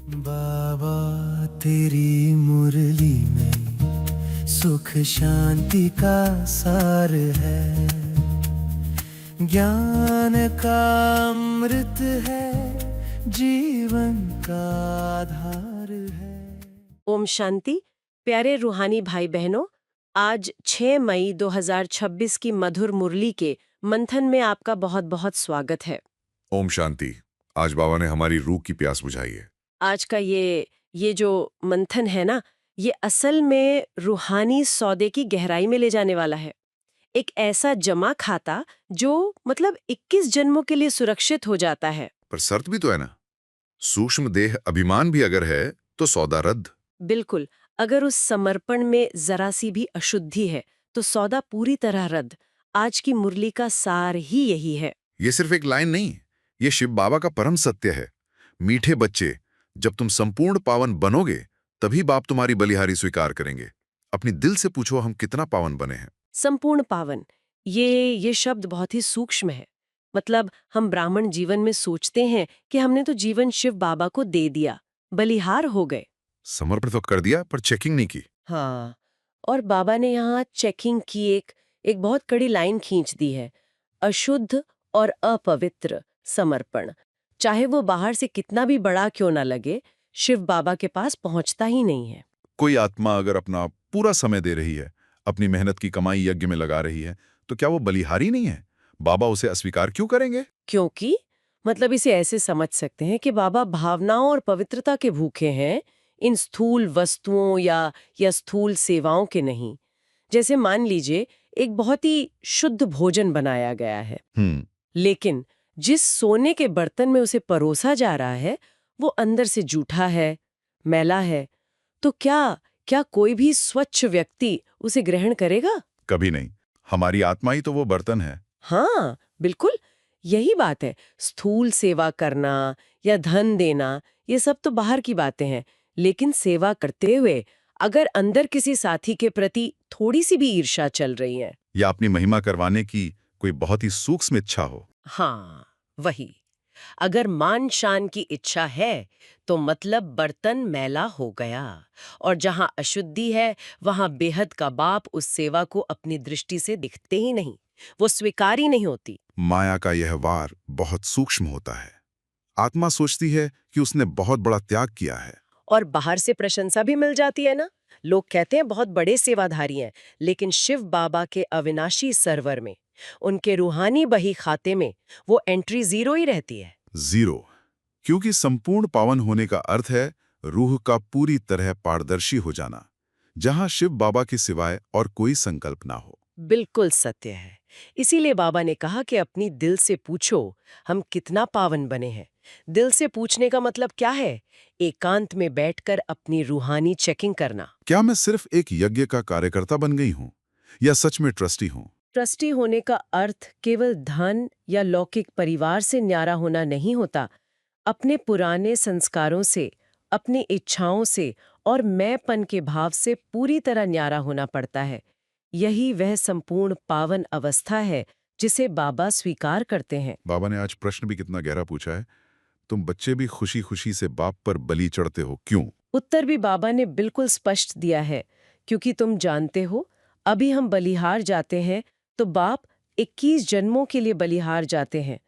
बाबा तेरी मुरली में सुख शांति का सार है, ज्ञान का अमृत है, जीवन का आधार है। ओम शांति। प्यारे रूहानी भाई बहनों, आज 6 मई 2026 की मधुर मुरली के मंथन में आपका बहुत बहुत स्वागत है। ओम शांति। आज बाबा ने हमारी रूह की प्यास बुझाई है। आज का ये जो मंथन है ना, ये असल में रूहानी सौदे की गहराई में ले जाने वाला है। एक ऐसा जमा खाता जो मतलब 21 जन्मों के लिए सुरक्षित हो जाता है। पर शर्त भी तो है ना, सूक्ष्म देह अभिमान भी अगर है तो सौदा रद्द। बिल्कुल, अगर उस समर्पण में जरा सी भी अशुद्धि है तो सौदा पूरी तरह रद्द। आज की मुरली का सार ही यही है। ये सिर्फ एक लाइन नहीं, ये शिव बाबा का परम सत्य है। मीठे बच्चे, जब तुम संपूर्ण पावन बनोगे तभी बाप तुम्हारी बलिहारी स्वीकार करेंगे। अपनी दिल से पूछो, हम कितना पावन बने हैं। संपूर्ण पावन, ये शब्द बहुत ही सूक्ष्म है। मतलब हम ब्राह्मण जीवन में सोचते हैं कि हमने तो जीवन शिव बाबा को दे दिया, बलिहार हो गए। समर्पण तो कर दिया पर चेकिंग नहीं की। हाँ, और बाबा ने यहाँ चेकिंग की एक बहुत कड़ी लाइन खींच दी है। अशुद्ध और अपवित्र समर्पण, चाहे वो बाहर से कितना भी बड़ा क्यों ना लगे, शिव बाबा के पास पहुंचता ही नहीं है। कोई आत्मा अगर अपना पूरा समय दे रही है, अपनी मेहनत की कमाई यज्ञ में लगा रही है, तो क्या वो बलिहारी नहीं है? बाबा उसे अस्वीकार क्यों करेंगे? क्योंकि मतलब इसे ऐसे समझ सकते हैं कि बाबा भावनाओं और पवित्रता के भूखे हैं, इन स्थूल वस्तुओं या स्थूल सेवाओं के नहीं। जैसे मान लीजिए एक बहुत ही शुद्ध भोजन बनाया गया है, लेकिन जिस सोने के बर्तन में उसे परोसा जा रहा है वो अंदर से जूठा है, मैला है, तो क्या कोई भी स्वच्छ व्यक्ति उसे ग्रहण करेगा? कभी नहीं। हमारी आत्मा ही तो वो बर्तन है। हाँ, बिल्कुल यही बात है। स्थूल सेवा करना या धन देना, ये सब तो बाहर की बातें हैं, लेकिन सेवा करते हुए अगर अंदर किसी साथी के प्रति थोड़ी सी भी ईर्ष्या चल रही है, या अपनी महिमा करवाने की कोई बहुत ही सूक्ष्म इच्छा हो। हाँ वही, अगर मान शान की इच्छा है तो मतलब बर्तन मैला हो गया, और जहां अशुद्धि है वहां बेहद का बाप उस सेवा को अपनी दृष्टि से दिखते ही नहीं, वो स्वीकार ही नहीं होती। माया का यह वार बहुत सूक्ष्म होता है। आत्मा सोचती है कि उसने बहुत बड़ा त्याग किया है, और बाहर से प्रशंसा भी मिल जाती है ना। लोग कहते हैं बहुत बड़े सेवाधारी हैं, लेकिन शिव बाबा के अविनाशी सर्वर में, उनके रूहानी बही खाते में वो एंट्री 0 ही रहती है। जीरो। क्योंकि संपूर्ण पावन होने का अर्थ है रूह का पूरी तरह पारदर्शी हो जाना, जहां शिव बाबा के सिवाय और कोई संकल्प ना हो। बिल्कुल सत्य है। इसीलिए बाबा ने कहा कि अपनी दिल से पूछो, हम कितना पावन बने हैं। दिल से पूछने का मतलब क्या है? एकांत में बैठकर अपनी रूहानी चेकिंग करना। क्या मैं सिर्फ एक यज्ञ का कार्यकर्ता बन गई हूं, या सच में ट्रस्टी हूं? ट्रस्टी होने का अर्थ केवल धन या लौकिक परिवार से न्यारा होना नहीं होता। अपने पुराने संस्कारों से, अपनी इच्छाओं से और मैंपन के भाव से पूरी तरह न्यारा होना पड़ता है। यही वह संपूर्ण पावन अवस्था है जिसे बाबा स्वीकार करते हैं। बाबा ने आज प्रश्न भी कितना गहरा पूछा है। तुम बच्चे भी खुशी खुशी से बाप पर बलि चढ़ते हो, क्यों? उत्तर भी बाबा ने बिल्कुल स्पष्ट दिया है, क्योंकि तुम जानते हो, अभी हम बलिहार जाते हैं तो बाप 21 जन्मों के लिए बलिहार जाते हैं।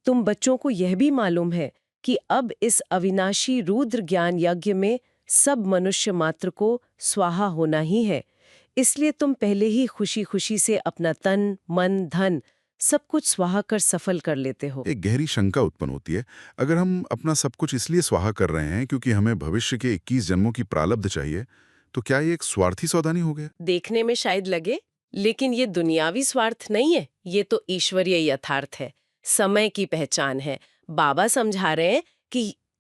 तुम बच्चों को यह भी मालूम है कि अब इस अविनाशी रुद्र ज्ञान यज्ञ में सब मनुष्य मात्र को स्वाहा होना ही है। इसलिए तुम पहले ही खुशी खुशी से अपना तन, मन, धन सब कुछ स्वाहा कर सफल कर लेते हो। एक गहरी शंका उत्पन्न होती है, अगर हम अपना सब कुछ इसलिए स्वाहा कर रहे हैं क्योंकि हमें भविष्य के 21 जन्मों की प्रारब्ध चाहिए, तो क्या ये एक स्वार्थी सौदा नहीं हो गया? देखने में शायद लगे, लेकिन ये दुनियावी स्वार्थ नहीं है, ये तो ईश्वरीय यथार्थ है, समय की पहचान है। बाबा समझा रहे हैं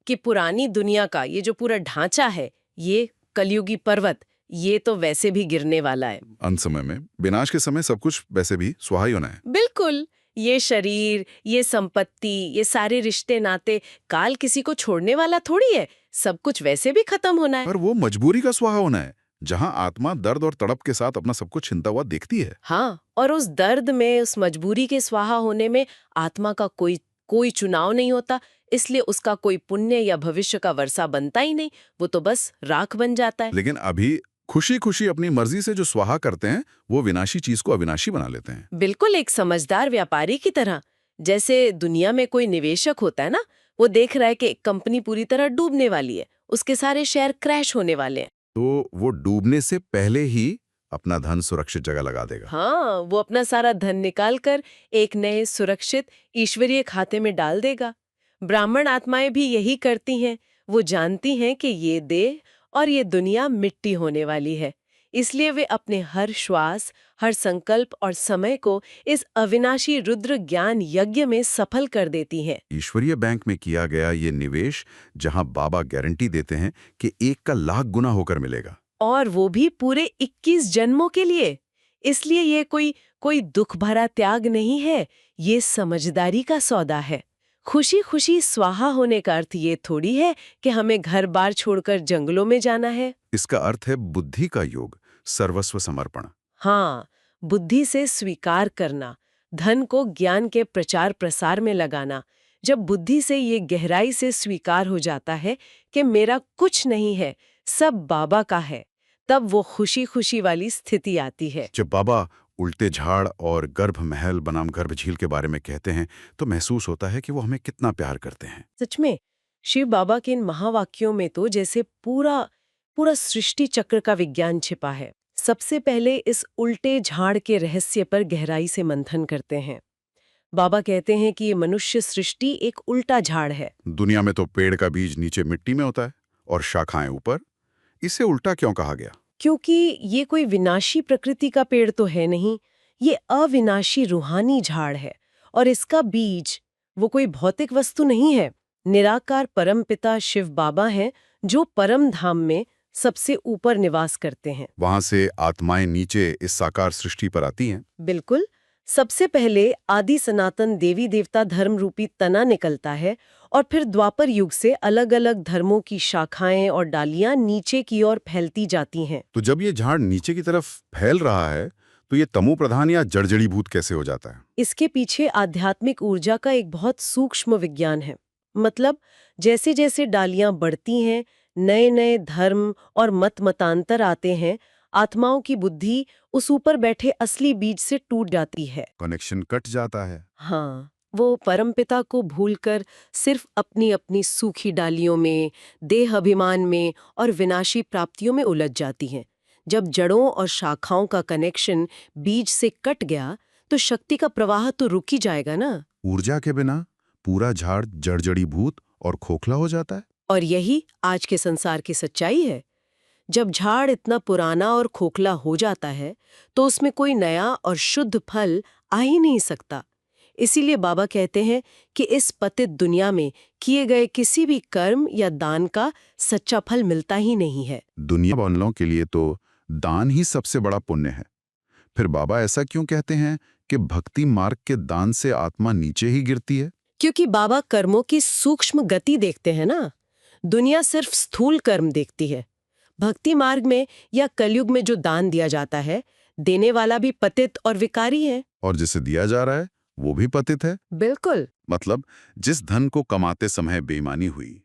कि पुरानी दुनिया का ये जो पूरा ढांचा है, ये कलयुगी पर्वत, ये तो वैसे भी गिरने वाला है। अंत समय में, विनाश के समय सब कुछ वैसे भी स्वाहा ही होना है। बिल्कुल, ये शरीर, ये संपत्ति, ये सारे रिश्ते नाते, काल किसी को छोड़ने वाला थोड़ी है, सब कुछ वैसे भी खत्म होना है। पर वो मजबूरी का स्वाहा होना है, जहां आत्मा दर्द और तड़प के साथ अपना सब कुछ छिनता हुआ देखती है। हाँ, और उस दर्द में, उस मजबूरी के स्वाहा होने में आत्मा का कोई कोई चुनाव नहीं होता, इसलिए उसका कोई पुण्य या भविष्य का वर्षा बनता ही नहीं, वो तो बस राख बन जाता है। लेकिन अभी खुशी खुशी अपनी मर्जी से जो स्वाहा करते हैं वो विनाशी चीज को अविनाशी बना लेते हैं। बिल्कुल एक समझदार व्यापारी की तरह। जैसे दुनिया में कोई निवेशक होता है ना, वो देख रहा है कि कंपनी पूरी तरह डूबने वाली है, उसके सारे शेयर क्रैश होने वाले हैं। तो वो डूबने से पहले ही अपना धन सुरक्षित जगह लगा देगा। हाँ, वो अपना सारा धन निकाल कर एक नए सुरक्षित ईश्वरीय खाते में डाल देगा। ब्राह्मण आत्माएं भी यही करती हैं। वो जानती हैं कि ये देह और ये दुनिया मिट्टी होने वाली है, इसलिए वे अपने हर श्वास, हर संकल्प और समय को इस अविनाशी रुद्र ज्ञान यज्ञ में सफल कर देती हैं। ईश्वरीय बैंक में किया गया ये निवेश, जहां बाबा गारंटी देते हैं कि 1 का लाख गुना होकर मिलेगा। और वो भी पूरे 21 जन्मों के लिए। इसलिए ये कोई दुख भरा त्याग नहीं है, ये समझदारी का सौदा है। खुशी खुशी स्वाहा होने का अर्थ ये थोड़ी है कि हमें घर बार छोड़कर जंगलों में जाना है। इसका अर्थ है बुद्धि का योग, सर्वस्व समर्पण। हाँ, बुद्धि से स्वीकार करना, धन को ज्ञान के प्रचार प्रसार में लगाना। जब बुद्धि से ये गहराई से स्वीकार हो जाता है कि मेरा कुछ नहीं है, सब बाबा का है, तब वो खुशी खुशी वाली स्थिति आती है। जब बाबा उल्टे झाड़ और गर्भ महल बनाम गर्भ झील के बारे में कहते हैं तो महसूस होता है कि वो हमें कितना प्यार करते हैं। सच में, शिव बाबा के इन महावाक्यों में तो जैसे पूरा पूरा सृष्टि चक्र का विज्ञान छिपा है। सबसे पहले इस उल्टे झाड़ के रहस्य पर गहराई से मंथन करते हैं। बाबा कहते हैं कि ये मनुष्य सृष्टि एक उल्टा झाड़ है। दुनिया में तो पेड़ का बीज नीचे मिट्टी में होता है और शाखाएं ऊपर। इसे उल्टा क्यों कहा गया? क्योंकि ये कोई विनाशी प्रकृति का पेड़ तो है नहीं, ये अविनाशी रूहानी झाड़ है। और इसका बीज वो कोई भौतिक वस्तु नहीं है, निराकार परमपिता शिव बाबा हैं, जो परम धाम में सबसे ऊपर निवास करते हैं। वहां से आत्माएं नीचे इस साकार सृष्टि पर आती हैं। बिल्कुल। सबसे पहले आदि सनातन देवी देवता धर्म रूपी तना निकलता है, और फिर द्वापर युग से अलग अलग धर्मों की शाखाएं और डालियां नीचे की ओर फैलती जाती हैं। तो जब ये झाड़ नीचे की तरफ फैल रहा है तो ये तमो प्रधान या जड़जड़ीभूत कैसे हो जाता है? इसके पीछे आध्यात्मिक ऊर्जा का एक बहुत सूक्ष्म विज्ञान है। मतलब जैसे जैसे डालियां बढ़ती हैं, नए नए धर्म और मतांतर आते हैं, आत्माओं की बुद्धि उस ऊपर बैठे असली बीज से टूट जाती है। कनेक्शन कट जाता है। हाँ, वो परमपिता को भूलकर सिर्फ अपनी अपनी सूखी डालियों में, देह अभिमान में और विनाशी प्राप्तियों में उलझ जाती हैं। जब जड़ों और शाखाओं का कनेक्शन बीज से कट गया तो शक्ति का प्रवाह तो रुक ही जाएगा ना। ऊर्जा के बिना पूरा झाड़ जड़जड़ीभूत और खोखला हो जाता है। और यही आज के संसार की सच्चाई है। जब झाड़ इतना पुराना और खोखला हो जाता है तो उसमें कोई नया और शुद्ध फल आ ही नहीं सकता। इसीलिए बाबा कहते हैं कि इस पतित दुनिया में किए गए किसी भी कर्म या दान का सच्चा फल मिलता ही नहीं है। दुनिया वालों के लिए तो दान ही सबसे बड़ा पुण्य है। फिर बाबा ऐसा क्यों कहते हैं कि भक्ति मार्ग के दान से आत्मा नीचे ही गिरती है? क्योंकि बाबा कर्मों की सूक्ष्म गति देखते हैं ना। दुनिया सिर्फ स्थूल कर्म देखती है। भक्ति मार्ग में या कलयुग में जो दान दिया जाता है, देने वाला भी पतित और विकारी है। और जिसे दिया जा रहा है वो भी पतित है। बिल्कुल। मतलब जिस धन को कमाते समय बेईमानी हुई,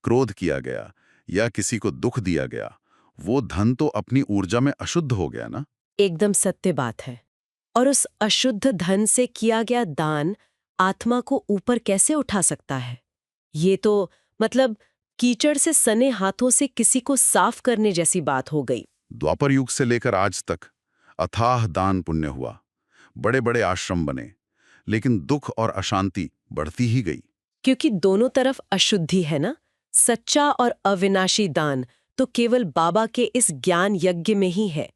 क्रोध किया गया या किसी को दुख दिया गया, वो धन तो अपनी ऊर्जा में अशुद्ध हो गया ना। एकदम सत्य बात है। और उस अशुद्ध धन से किया गया दान आत्मा को ऊपर कैसे उठा सकता है? ये तो मतलब कीचड़ से सने हाथों से किसी को साफ करने जैसी बात हो गई। द्वापर युग से लेकर आज तक अथाह दान पुण्य हुआ, बड़े बड़े आश्रम बने, लेकिन दुख और अशांति बढ़ती ही गई। क्योंकि दोनों तरफ अशुद्धि है ना। सच्चा और अविनाशी दान तो केवल बाबा के इस ज्ञान यज्ञ में ही है।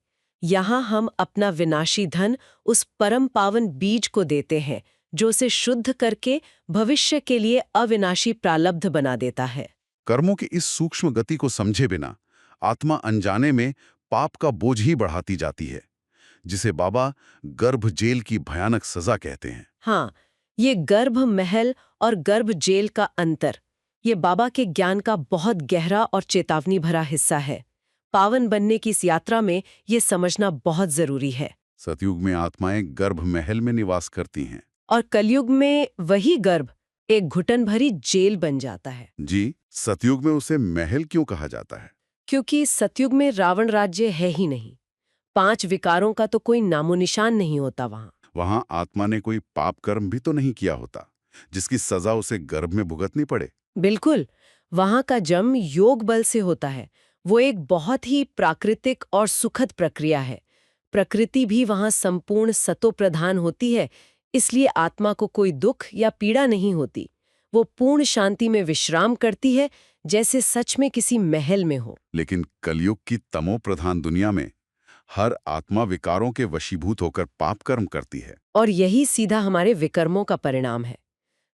यहाँ हम अपना विनाशी धन उस परम पावन बीज को देते हैं, जो उसे शुद्ध करके भविष्य के लिए अविनाशी प्रालब्ध बना देता है। कर्मों की इस सूक्ष्म गति को समझे बिना आत्मा अनजाने में पाप का बोझ ही बढ़ाती जाती है, जिसे बाबा गर्भ जेल की भयानक सजा कहते हैं। हाँ, ये गर्भ महल और गर्भ जेल का अंतर, ये बाबा के ज्ञान का बहुत गहरा और चेतावनी भरा हिस्सा है। पावन बनने की इस यात्रा में ये समझना बहुत जरूरी है। सतयुग में आत्माएं गर्भ महल में निवास करती हैं और कलयुग में वही गर्भ एक घुटन भरी जेल बन जाता है। जी, सतयुग में उसे महल क्यों कहा जाता है? क्योंकि सतयुग में रावण राज्य है ही नहीं। 5 विकारों का तो कोई नामो निशान नहीं होता वहां। वहां आत्मा ने कोई पाप कर्म भी तो नहीं किया होता, जिसकी सजा उसे गर्भ में भुगतनी पड़े। बिल्कुल, वहां का जन्म योग बल से होता है। वो एक बहुत ही प्राकृतिक और सुखद प्रक्रिया है। प्रकृति भी वहां संपूर्ण सतो प्रधान होती है, इसलिए आत्मा को कोई दुख या पीड़ा नहीं होती। वो पूर्ण शांति में विश्राम करती है, जैसे सच में किसी महल में हो। लेकिन कलयुग की तमो प्रधान दुनिया में हर आत्मा विकारों के वशीभूत होकर पाप कर्म करती है। और यही सीधा हमारे विकर्मों का परिणाम है।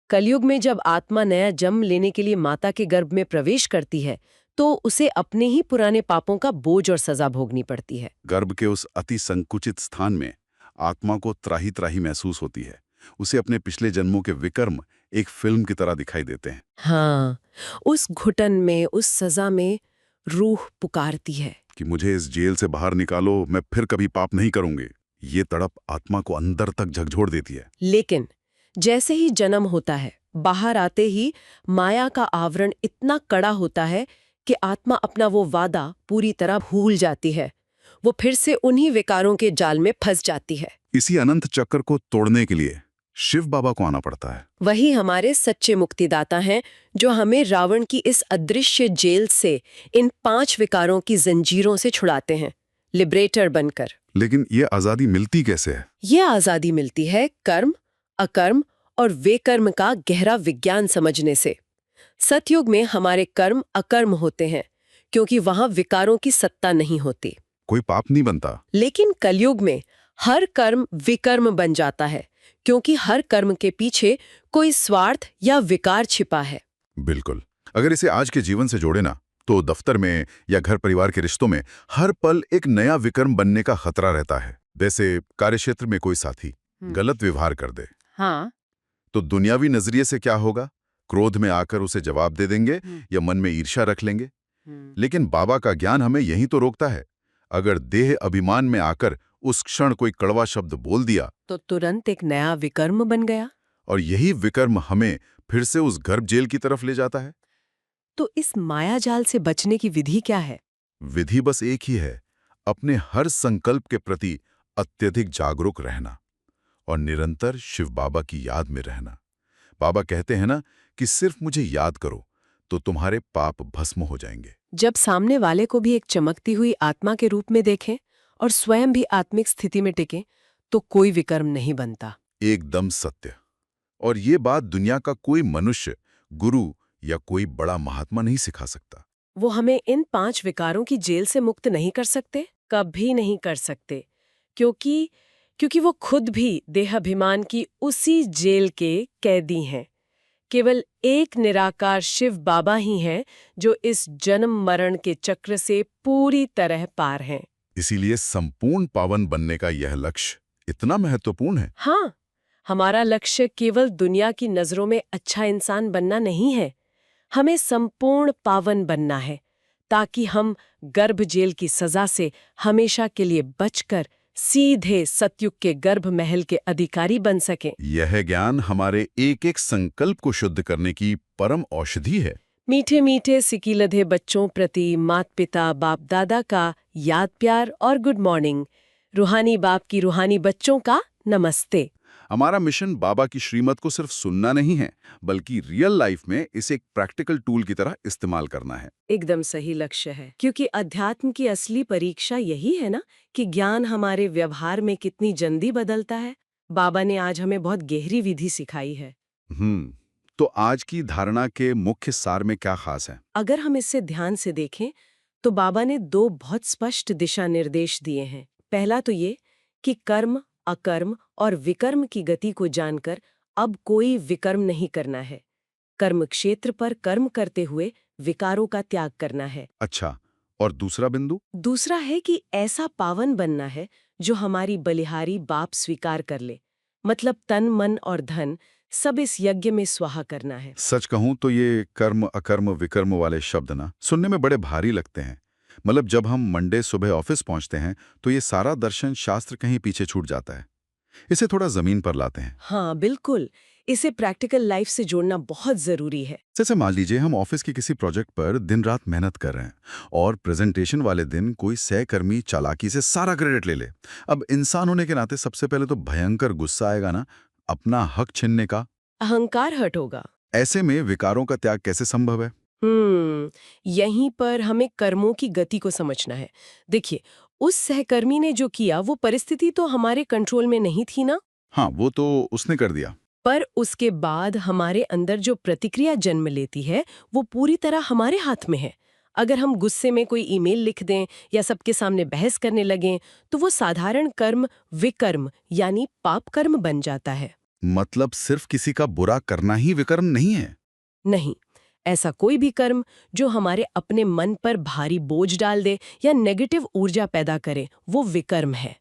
कलयुग में जब आत्मा नया जन्म लेने के लिए माता के गर्भ में प्रवेश करती है, तो उसे अपने ही पुराने पापों का बोझ और सजा भोगनी पड़ती है। गर्भ के उस अति संकुचित स्थान में आत्मा को त्राही त्राही महसूस होती है। उसे अपने पिछले जन्मों के विकर्म एक फिल्म की तरह दिखाई देते हैं। हाँ, उस घुटन में, उस सजा में रूह पुकारती है कि मुझे इस जेल से बाहर निकालो, मैं फिर कभी पाप नहीं करूंगी। ये तड़प आत्मा को अंदर तक झकझोर देती है। लेकिन जैसे ही जन्म होता है, बाहर आते ही माया का आवरण इतना कड़ा होता है कि आत्मा अपना वो वादा पूरी तरह भूल जाती है। वो फिर से उन्हीं विकारों के जाल में फंस जाती है। इसी अनंत चक्र को तोड़ने के लिए शिव बाबा को आना पड़ता है। वही हमारे सच्चे मुक्तिदाता हैं, जो हमें रावण की इस अदृश्य जेल से, इन 5 विकारों की जंजीरों से छुड़ाते हैं, लिबरेटर बनकर। लेकिन ये आजादी मिलती कैसे है? ये आजादी मिलती है कर्म, अकर्म और वेकर्म का गहरा विज्ञान समझने से। सतयुग में हमारे कर्म अकर्म होते हैं, क्योंकि वहां विकारों की सत्ता नहीं होती। कोई पाप नहीं बनता। लेकिन कलयुग में हर कर्म विकर्म बन जाता है, क्योंकि हर कर्म के पीछे कोई स्वार्थ या विकार छिपा है। बिल्कुल। अगर इसे आज के जीवन से जोड़े ना, तो दफ्तर में या घर परिवार के रिश्तों में हर पल एक नया विकर्म बनने का खतरा रहता है। जैसे कार्यक्षेत्र में कोई साथी गलत व्यवहार कर दे, हाँ, तो दुनियावी नजरिए से क्या होगा? क्रोध में आकर उसे जवाब दे देंगे या मन में ईर्ष्या रख लेंगे। लेकिन बाबा का ज्ञान हमें यही तो रोकता है। अगर देह अभिमान में आकर उस क्षण कोई कड़वा शब्द बोल दिया, तो तुरंत एक नया विकर्म बन गया। और यही विकर्म हमें फिर से उस गर्भ जेल की तरफ ले जाता है। तो इस माया जाल से बचने की विधि क्या है? विधि बस एक ही है, अपने हर संकल्प के प्रति अत्यधिक जागरूक रहना और निरंतर शिव बाबा की याद में रहना। बाबा कहते हैं ना कि सिर्फ मुझे याद करो तो तुम्हारे पाप भस्म हो जाएंगे। जब सामने वाले को भी एक चमकती हुई आत्मा के रूप में देखें और स्वयं भी आत्मिक स्थिति में टिके, तो कोई विकर्म नहीं बनता। एकदम सत्य। और ये बात दुनिया का कोई मनुष्य, गुरु या कोई बड़ा महात्मा नहीं सिखा सकता। वो हमें इन 5 विकारों की जेल से मुक्त नहीं कर सकते, कभी नहीं कर सकते, क्योंकि वो खुद भी देहाभिमान की उसी जेल के कैदी हैं। केवल एक निराकार शिव बाबा ही हैं जो इस जन्म मरण के चक्र से पूरी तरह पार हैं। इसीलिए संपूर्ण पावन बनने का यह लक्ष्य इतना महत्वपूर्ण है। हाँ, हमारा लक्ष्य केवल दुनिया की नजरों में अच्छा इंसान बनना नहीं है, हमें संपूर्ण पावन बनना है, ताकि हम गर्भ जेल की सजा से हमेशा के लिए बचकर सीधे सतयुग के गर्भ महल के अधिकारी बन सकें। यह ज्ञान हमारे एक एक संकल्प को शुद्ध करने की परम औषधि है। मीठे मीठे सिकीलधे बच्चों प्रति माता पिता बाप दादा का याद प्यार और गुड मॉर्निंग। रूहानी बाप की रूहानी बच्चों का नमस्ते। हमारा मिशन बाबा की श्रीमत को सिर्फ सुनना नहीं है, बल्कि रियल लाइफ में इसे एक प्रैक्टिकल टूल की तरह इस्तेमाल करना है। एकदम सही लक्ष्य है, क्योंकि अध्यात्म की असली परीक्षा यही है ना कि ज्ञान हमारे व्यवहार में कितनी जल्दी बदलता है। बाबा ने आज हमें बहुत गहरी विधि सिखाई है। तो आज की धारणा के मुख्य सार में क्या खास है? अगर हम इससे ध्यान से देखें तो बाबा ने 2 बहुत स्पष्ट दिशा निर्देश दिए हैं। पहला तो ये कि कर्म, अकर्म और विकर्म की गति को जानकर अब कोई विकर्म नहीं करना है। कर्म क्षेत्र पर कर्म करते हुए विकारों का त्याग करना है। अच्छा, और दूसरा बिंदु? दूसरा है कि ऐसा पावन बनना है जो हमारी बलिहारी बाप स्वीकार कर ले, मतलब तन मन और धन सब इस यज्ञ में स्वाहा करना है। सच कहूं तो ये कर्म अकर्म विकर्म वाले शब्द ना सुनने में बड़े भारी लगते हैं। मतलब जब हम मंडे सुबह ऑफिस पहुंचते हैं तो ये सारा दर्शन शास्त्र कहीं पीछे छूट जाता है। इसे थोड़ा जमीन पर लाते हैं। हाँ बिल्कुल, इसे प्रैक्टिकल लाइफ से जोड़ना बहुत जरूरी है। जैसे मान लीजिए हम ऑफिस के किसी प्रोजेक्ट पर दिन रात मेहनत कर रहे हैं और प्रेजेंटेशन वाले दिन कोई सहकर्मी चालाकी से सारा क्रेडिट ले ले। अब इंसान होने के नाते सबसे पहले तो भयंकर गुस्सा आएगा ना, अपना हक छीनने का। अहंकार हर्ट होगा। ऐसे में विकारों का त्याग कैसे संभव है? यहीं पर हमें कर्मों की गति को समझना है। देखिए, उस सहकर्मी ने जो किया वो परिस्थिति तो हमारे कंट्रोल में नहीं थी ना, हाँ, वो तो उसने कर दिया। पर उसके बाद हमारे अंदर जो प्रतिक्रिया जन्म लेती है वो पूरी तरह हमारे हाथ में है। अगर हम गुस्से में कोई ईमेल लिख दें या सबके सामने बहस करने लगें तो वो साधारण कर्म विकर्म यानी पाप कर्म बन जाता है। मतलब सिर्फ किसी का बुरा करना ही विकर्म नहीं है? नहीं, ऐसा कोई भी कर्म जो हमारे अपने मन पर भारी बोझ डाल दे या नेगेटिव ऊर्जा पैदा करे वो विकर्म है।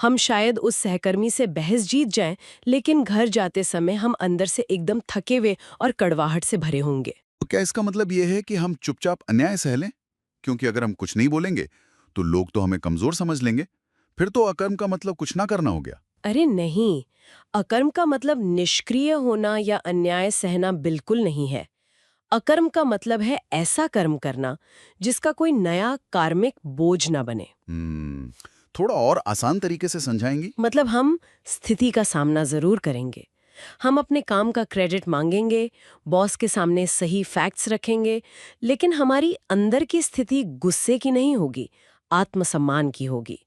हम शायद उस सहकर्मी से बहस जीत जाएं, लेकिन घर जाते समय हम अंदर से एकदम थके हुए और कड़वाहट से भरे होंगे। तो क्या इसका मतलब ये है कि हम चुपचाप अन्याय सह लें? क्योंकि अगर हम कुछ नहीं बोलेंगे तो लोग तो हमें कमजोर समझ लेंगे। फिर तो अकर्म का मतलब कुछ ना करना हो गया। अरे नहीं, अकर्म का मतलब निष्क्रिय होना या अन्याय सहना बिल्कुल नहीं है। अकर्म का मतलब है ऐसा कर्म करना जिसका कोई नया कार्मिक बोझ ना बने। थोड़ा और आसान तरीके से समझाएंगी? मतलब हम स्थिति का सामना जरूर करेंगे, हम अपने काम का क्रेडिट मांगेंगे, बॉस के सामने सही फैक्ट्स रखेंगे, लेकिन हमारी अंदर की स्थिति गुस्से की नहीं होगी, आत्मसम्मान की होगी।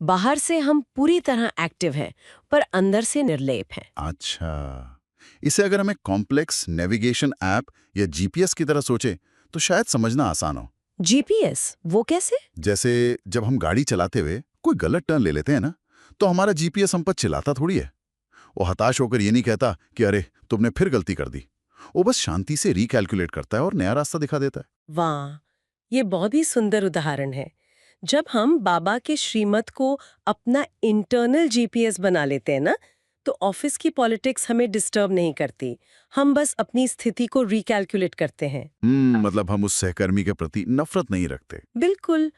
बाहर से हम पूरी तरह एक्टिव हैं, पर अंदर से निर्लेप हैं। अच्छा, इसे अगर हमें कॉम्प्लेक्स नेविगेशन ऐप या जीपीएस की तरह सोचे तो शायद समझना आसान हो। जीपीएस वो कैसे? जैसे जब हम गाड़ी चलाते हुए कोई गलत टर्न ले लेते हैं ना, तो हमारा जीपीएस हम पर चिल्लाता थोड़ी है। वो हताश होकर ये नहीं कहता कि अरे तुमने फिर गलती कर दी। वो बस शांति से रिकैलकुलेट करता है और नया रास्ता दिखा देता है। वाह, ये बहुत ही सुंदर उदाहरण है। जब हम बाबा के श्रीमत को अपना इंटरनल जीपीएस बना लेते हैं ना, तो ऑफिस की पॉलिटिक्स हमें डिस्टर्ब नहीं करती। हम बस अपनी स्थिति को रिकैलकुलेट करते हैं। मतलब हम उस सहकर्मी के प्रति नफरत नहीं रखते। बिल्कुल।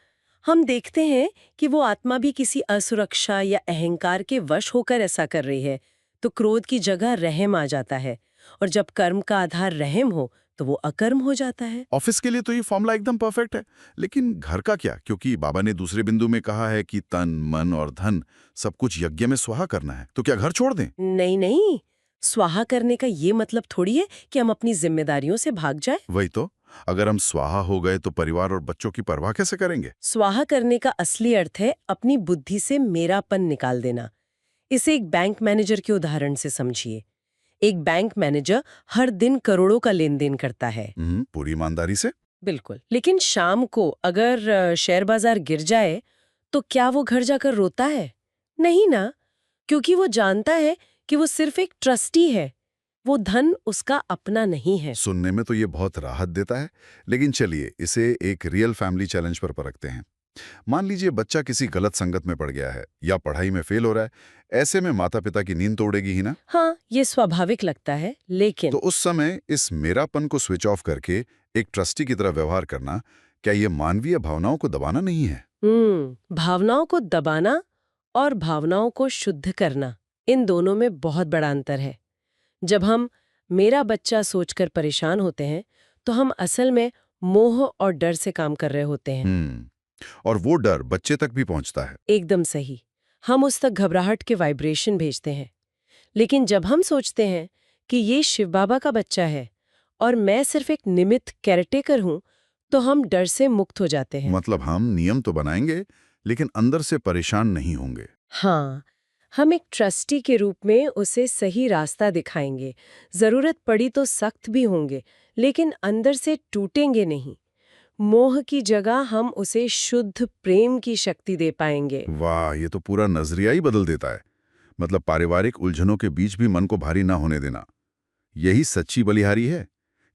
हम देखते हैं कि वो आत्मा भी किसी असुरक्षा या अहंकार के वश होकर ऐसा कर रही है, तो क्रोध की जगह रहम आ जाता है, और जब कर्म का आधार रहम हो तो वो अकर्म हो जाता है। ऑफिस के लिए तो ये फॉर्मूला एकदम परफेक्ट है, लेकिन घर का क्या? क्योंकि बाबा ने दूसरे बिंदु में कहा है कि तन मन और धन सब कुछ यज्ञ में स्वाहा करना है, तो क्या घर छोड़ दें? नहीं नहीं, स्वाहा करने का ये मतलब थोड़ी है कि हम अपनी जिम्मेदारियों से भाग जाएं। वही तो, अगर हम स्वाहा हो गए तो परिवार और बच्चों की परवाह कैसे करेंगे? स्वाहा करने का असली अर्थ है अपनी बुद्धि से मेरापन निकाल देना। इसे एक बैंक मैनेजर के उदाहरण से समझिए। एक बैंक मैनेजर हर दिन करोड़ों का लेन देन करता है। पूरी ईमानदारी से। बिल्कुल, लेकिन शाम को अगर शेयर बाजार गिर जाए तो क्या वो घर जाकर रोता है? नहीं ना, क्योंकि वो जानता है कि वो सिर्फ एक ट्रस्टी है, वो धन उसका अपना नहीं है। सुनने में तो ये बहुत राहत देता है, लेकिन चलिए इसे एक रियल फैमिली चैलेंज पर परखते हैं। मान लीजिए बच्चा किसी गलत संगत में पड़ गया है या पढ़ाई में फेल हो रहा है। ऐसे में माता पिता की नींद तोड़ेगी ही ना? हाँ, ये स्वाभाविक लगता है, लेकिन तो उस समय इस मेरापन को स्विच ऑफ करके एक ट्रस्टी की तरह व्यवहार करना, क्या ये मानवीय भावनाओं को दबाना नहीं है? भावनाओं को दबाना और भावनाओं को शुद्ध करना, इन दोनों में बहुत बड़ा अंतर है। जब हम मेरा बच्चा सोचकर परेशान होते हैं तो हम असल में मोह और डर से काम कर रहे होते हैं। और वो डर बच्चे तक भी पहुंचता है। एकदम सही, हम उस तक घबराहट के वाइब्रेशन भेजते हैं। लेकिन जब हम सोचते हैं कि ये शिव बाबा का बच्चा है और मैं सिर्फ एक निमित्त केयरटेकर हूं, तो हम डर से मुक्त हो जाते हैं। मतलब हम नियम तो बनाएंगे लेकिन अंदर से परेशान नहीं होंगे। हाँ, हम एक ट्रस्टी के रूप में उसे सही रास्ता दिखाएंगे। जरूरत पड़ी तो सख्त भी होंगे, लेकिन अंदर से टूटेंगे नहीं। मोह की जगह हम उसे शुद्ध प्रेम की शक्ति दे पाएंगे। वाह, ये तो पूरा नजरिया ही बदल देता है। मतलब पारिवारिक उलझनों के बीच भी मन को भारी ना होने देना, यही सच्ची बलिहारी है।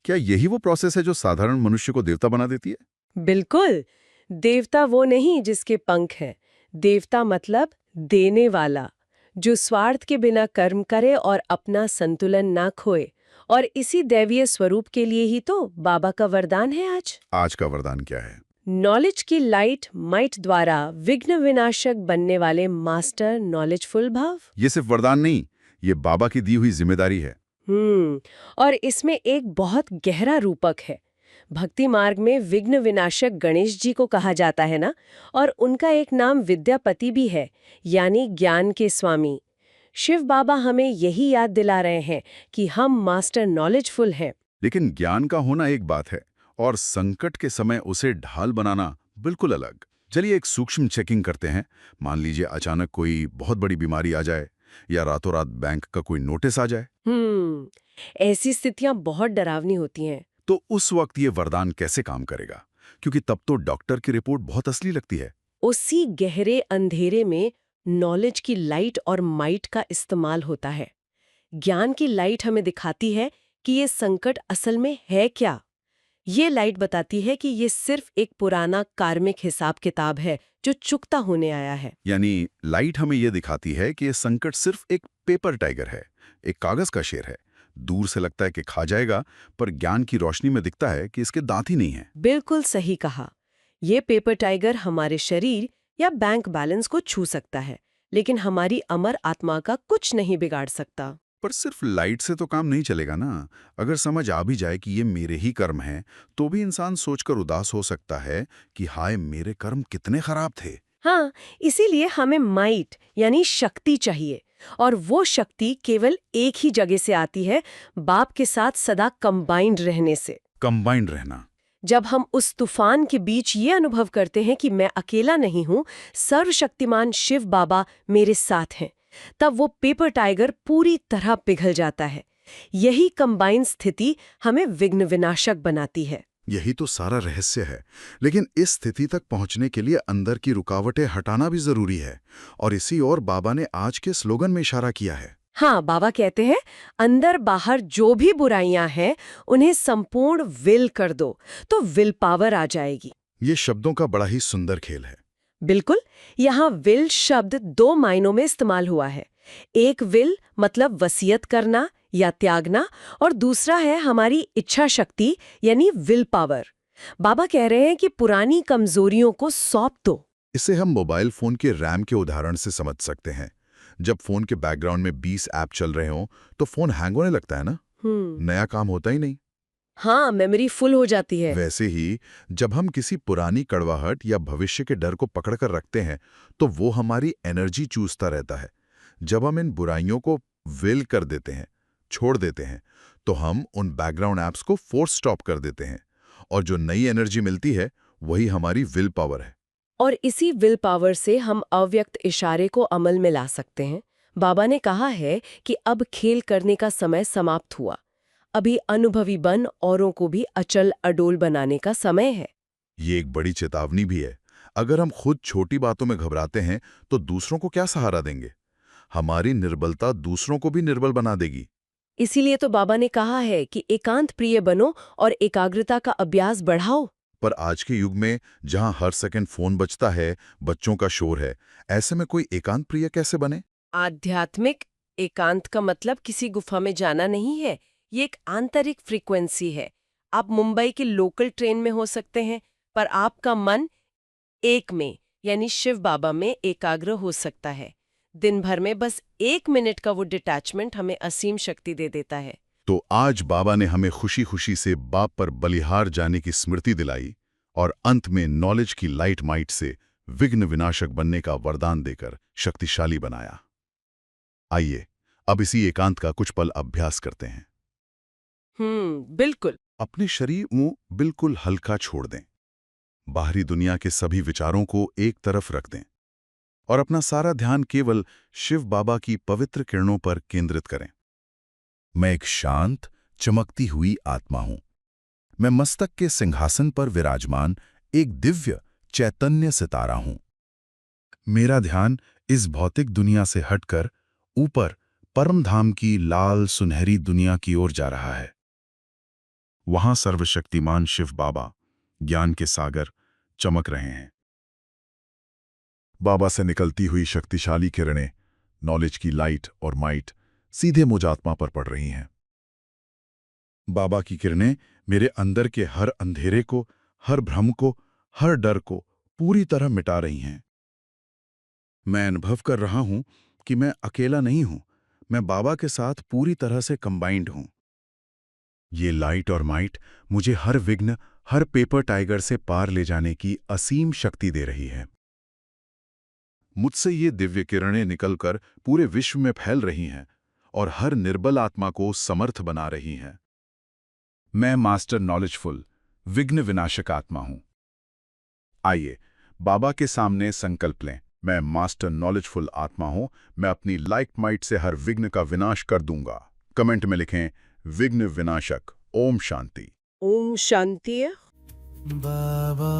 क्या यही वो प्रोसेस है जो साधारण मनुष्य को देवता बना देती है? बिल्कुल। देवता वो नहीं जिसके पंख हैं। देवता मतलब देने वाला, जो स्वार्थ के बिना कर्म करे और अपना संतुलन ना खोए। और इसी दैवीय स्वरूप के लिए ही तो बाबा का वरदान है आज। आज का वरदान क्या है? नॉलेज की लाइट माइट द्वारा विघ्न विनाशक बनने वाले मास्टर नॉलेजफुल भाव। ये सिर्फ वरदान नहीं, ये बाबा की दी हुई जिम्मेदारी है। और इसमें एक बहुत गहरा रूपक है। भक्ति मार्ग में विघ्न विनाशक गणेश जी को कहा जाता है ना, और उनका एक नाम विद्यापति भी है, यानी ज्ञान के स्वामी। शिव बाबा हमें यही याद दिला रहे हैं कि हम मास्टर नॉलेजफुल हैं। लेकिन ज्ञान का होना एक बात है और संकट के समय उसे ढाल बनाना बिल्कुल अलग। चलिए एक सूक्ष्म चेकिंग करते हैं। मान लीजिए अचानक कोई बहुत बड़ी बीमारी आ जाए या रातों रात बैंक का कोई नोटिस आ जाए, ऐसी स्थितियां बहुत डरावनी होती हैं। तो उस वक्त ये वरदान कैसे काम करेगा? क्योंकि तब तो डॉक्टर की रिपोर्ट बहुत असली लगती है। उसी गहरे अंधेरे में नॉलेज की लाइट और माइट का इस्तेमाल होता है। ज्ञान की लाइट हमें दिखाती है कि ये संकट असल में है क्या। ये लाइट बताती है कि ये सिर्फ एक पुराना कार्मिक हिसाब किताब है जो चुकता होने आया है। यानी लाइट हमें ये दिखाती है कि ये संकट सिर्फ एक पेपर टाइगर है, एक कागज का शेर है। दूर से लगता है कि खा जाएगा, पर ज्ञान की रोशनी में दिखता है कि इसके दांत ही नहीं है। बिल्कुल सही कहा। ये पेपर टाइगर हमारे शरीर या बैंक बैलेंस को छू सकता है, लेकिन हमारी अमर आत्मा का कुछ नहीं बिगाड़ सकता। पर सिर्फ लाइट से तो काम नहीं चलेगा ना। अगर समझ आ भी जाए कि ये मेरे ही कर्म हैं, तो भी इंसान सोचकर उदास हो सकता है कि हाय मेरे कर्म कितने खराब थे। हाँ, इसीलिए हमें माइट यानी शक्ति चाहिए, और वो शक्ति केवल एक ही जगह से आती है, बाप के साथ सदा कंबाइंड रहने से। कंबाइंड रहना। जब हम उस तूफान के बीच ये अनुभव करते हैं कि मैं अकेला नहीं हूँ, सर्वशक्तिमान शिव बाबा मेरे साथ हैं, तब वो पेपर टाइगर पूरी तरह पिघल जाता है। यही कंबाइंड स्थिति हमें विघ्न विनाशक बनाती है। यही तो सारा रहस्य है। लेकिन इस स्थिति तक पहुंचने के लिए अंदर की रुकावटें हटाना भी जरूरी है, और इसी ओर बाबा ने आज के स्लोगन में इशारा किया है। हाँ, बाबा कहते हैं, अंदर बाहर जो भी बुराइयां हैं उन्हें संपूर्ण विल कर दो, तो विल पावर आ जाएगी। ये शब्दों का बड़ा ही सुंदर खेल है। बिल्कुल, यहाँ विल शब्द दो मायनों में इस्तेमाल हुआ है। एक विल मतलब वसीयत करना या त्यागना, और दूसरा है हमारी इच्छा शक्ति यानी विल पावर। बाबा कह रहे हैं कि पुरानी कमजोरियों को सौंप दो। इसे हम मोबाइल फोन के रैम के उदाहरण से समझ सकते हैं। जब फोन के बैकग्राउंड में 20 ऐप चल रहे हों तो फोन हैंग होने लगता है ना, नया काम होता ही नहीं। हाँ, मेमोरी फुल हो जाती है। वैसे ही जब हम किसी पुरानी कड़वाहट या भविष्य के डर को पकड़कर रखते हैं तो वो हमारी एनर्जी चूसता रहता है। जब हम इन बुराइयों को विल कर देते हैं, छोड़ देते हैं, तो हम उन बैकग्राउंड ऐप्स को फोर्स स्टॉप कर देते हैं, और जो नई एनर्जी मिलती है वही हमारी विल पावर है। और इसी विल पावर से हम अव्यक्त इशारे को अमल में ला सकते हैं। बाबा ने कहा है कि अब खेल करने का समय समाप्त हुआ। अभी अनुभवी बन औरों को भी अचल अडोल बनाने का समय है। ये एक बड़ी चेतावनी भी है। अगर हम खुद छोटी बातों में घबराते हैं तो दूसरों को क्या सहारा देंगे? हमारी निर्बलता दूसरों को भी निर्बल बना देगी। इसीलिए तो बाबा ने कहा है कि एकांत प्रिय बनो और एकाग्रता का अभ्यास बढ़ाओ। पर आज के युग में जहां हर सेकंड फोन बजता है, बच्चों का शोर है, ऐसे में कोई एकांत प्रिय कैसे बने? आध्यात्मिक एकांत का मतलब किसी गुफा में जाना नहीं है। ये एक आंतरिक फ्रीक्वेंसी है। आप मुंबई के लोकल ट्रेन में हो सकते हैं, पर आपका मन एक में यानी शिव बाबा में एकाग्र हो सकता है। दिन भर में बस 1 मिनट का वो डिटैचमेंट हमें असीम शक्ति दे देता है। तो आज बाबा ने हमें खुशी खुशी से बाप पर बलिहार जाने की स्मृति दिलाई, और अंत में नॉलेज की लाइट माइट से विघ्न विनाशक बनने का वरदान देकर शक्तिशाली बनाया। आइए अब इसी एकांत का कुछ पल अभ्यास करते हैं। बिल्कुल। अपने शरीर मुंह बिल्कुल हल्का छोड़ दें, बाहरी दुनिया के सभी विचारों को एक तरफ रख दें, और अपना सारा ध्यान केवल शिव बाबा की पवित्र किरणों पर केंद्रित करें। मैं एक शांत, चमकती हुई आत्मा हूं। मैं मस्तक के सिंहासन पर विराजमान एक दिव्य चैतन्य सितारा हूं। मेरा ध्यान इस भौतिक दुनिया से हटकर ऊपर परमधाम की लाल सुनहरी दुनिया की ओर जा रहा है। वहां सर्वशक्तिमान शिव बाबा, ज्ञान के सागर, चमक रहे हैं। बाबा से निकलती हुई शक्तिशाली किरणें, नॉलेज की लाइट और माइट सीधे मुझ आत्मा पर पड़ रही हैं। बाबा की किरणें मेरे अंदर के हर अंधेरे को, हर भ्रम को, हर डर को पूरी तरह मिटा रही हैं। मैं अनुभव कर रहा हूं कि मैं अकेला नहीं हूं, मैं बाबा के साथ पूरी तरह से कंबाइंड हूं। ये लाइट और माइट मुझे हर विघ्न, हर पेपर टाइगर से पार ले जाने की असीम शक्ति दे रही है। मुझसे ये दिव्य किरणें निकलकर पूरे विश्व में फैल रही हैं और हर निर्बल आत्मा को समर्थ बना रही हैं। मैं मास्टर नॉलेजफुल, विघ्न विनाशक आत्मा हूं। आइए बाबा के सामने संकल्प लें। मैं मास्टर नॉलेजफुल आत्मा हूं। मैं अपनी लाइट माइट से हर विघ्न का विनाश कर दूंगा। कमेंट में लिखें विघ्न विनाशक। ओम शांति। ओम शांति। बाबा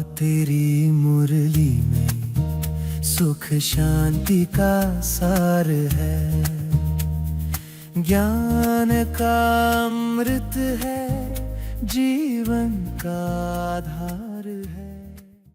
तेरी मुरली में सुख शांति का सार है, ज्ञान का अमृत है, जीवन का आधार है।